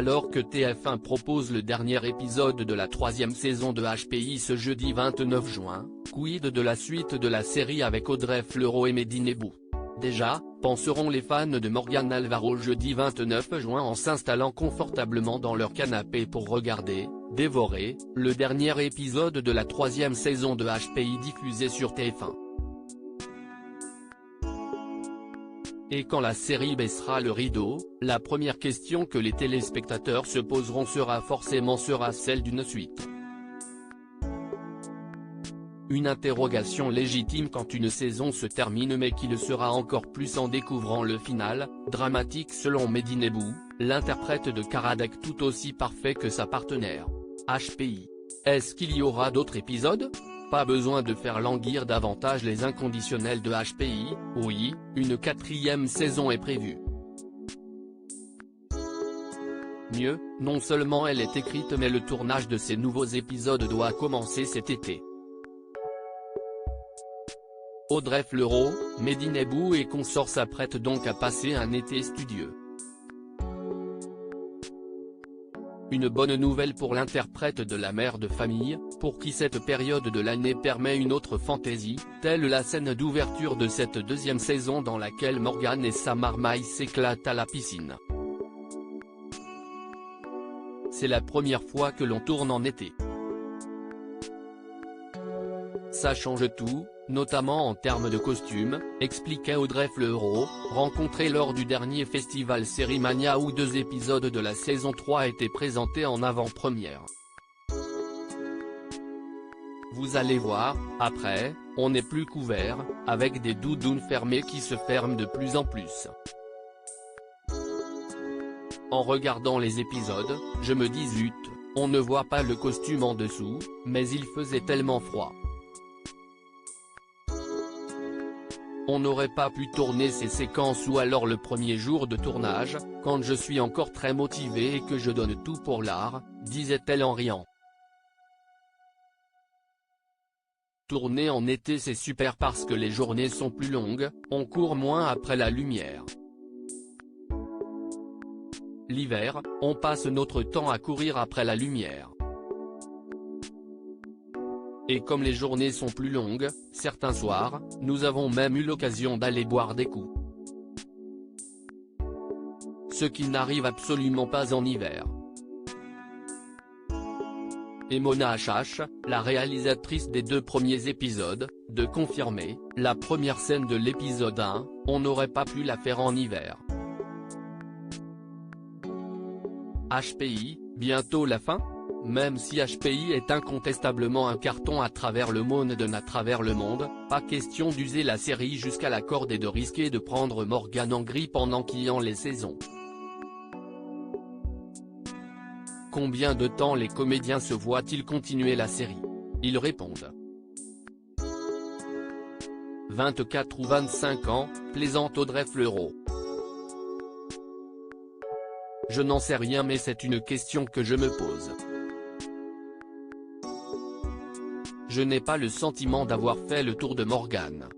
Alors que TF1 propose le dernier épisode de la 3e saison de HPI ce jeudi 29 juin, quid de la suite de la série avec Audrey Fleurot et Mehdi Nebou? Déjà, penseront les fans de Morgane Alvaro jeudi 29 juin en s'installant confortablement dans leur canapé pour regarder, dévorer, le dernier épisode de la 3e saison de HPI diffusé sur TF1. Et quand la série baissera le rideau, la première question que les téléspectateurs se poseront sera celle d'une suite. Une interrogation légitime quand une saison se termine mais qui le sera encore plus en découvrant le final, dramatique selon Mehdi Nebou, l'interprète de Karadec tout aussi parfait que sa partenaire. HPI. Est-ce qu'il y aura d'autres épisodes? Pas besoin de faire languir davantage les inconditionnels de HPI, oui, une 4e saison est prévue. Mieux, non seulement elle est écrite mais le tournage de ces nouveaux épisodes doit commencer cet été. Audrey Fleurot, Mehdi Nebou et consorts s'apprêtent donc à passer un été studieux. Une bonne nouvelle pour l'interprète de la mère de famille, pour qui cette période de l'année permet une autre fantaisie, telle la scène d'ouverture de cette 2e saison dans laquelle Morgane et sa marmaille s'éclatent à la piscine. C'est la première fois que l'on tourne en été. Ça change tout, notamment en termes de costumes, expliquait Audrey Fleurot, rencontrée lors du dernier festival Série Mania où 2 épisodes de la saison 3 étaient présentés en avant-première. Vous allez voir, après, on n'est plus couvert, avec des doudounes fermées qui se ferment de plus en plus. En regardant les épisodes, je me dis zut, on ne voit pas le costume en dessous, mais il faisait tellement froid. On n'aurait pas pu tourner ces séquences ou alors le premier jour de tournage, quand je suis encore très motivée et que je donne tout pour l'art, disait-elle en riant. Tourner en été c'est super parce que les journées sont plus longues, on court moins après la lumière. L'hiver, on passe notre temps à courir après la lumière. Et comme les journées sont plus longues, certains soirs, nous avons même eu l'occasion d'aller boire des coups. Ce qui n'arrive absolument pas en hiver. Et Mona Achache, la réalisatrice des 2 premiers épisodes, de confirmer, la première scène de l'épisode 1, on n'aurait pas pu la faire en hiver. HPI, bientôt la fin? Même si HPI est incontestablement un carton à travers le monde, pas question d'user la série jusqu'à la corde et de risquer de prendre Morgane en grippe en enquillant les saisons. Combien de temps les comédiens se voient-ils continuer la série? Ils répondent. 24 ou 25 ans, plaisante Audrey Fleurot. Je n'en sais rien mais c'est une question que je me pose. Je n'ai pas le sentiment d'avoir fait le tour de Morgane.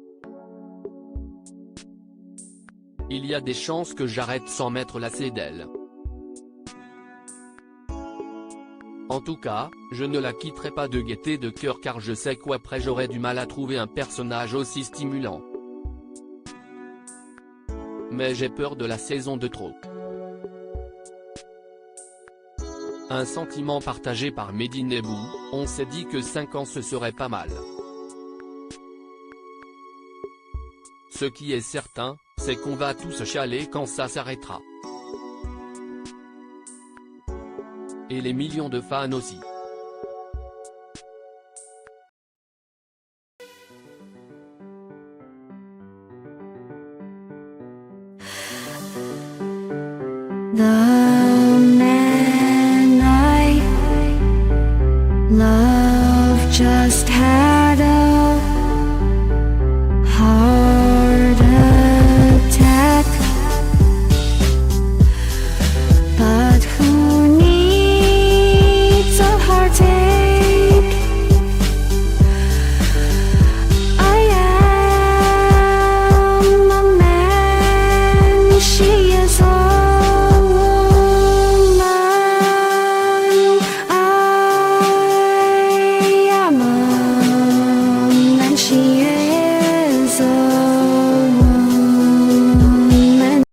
Il y a des chances que j'arrête sans m'être lassé d'elle. En tout cas, je ne la quitterai pas de gaieté de cœur car je sais qu'après j'aurai du mal à trouver un personnage aussi stimulant. Mais j'ai peur de la saison de trop. Un sentiment partagé par Mehdi Nebou, on s'est dit que 5 ans ce serait pas mal. Ce qui est certain, c'est qu'on va tous chialer quand ça s'arrêtera. Et les millions de fans aussi. 나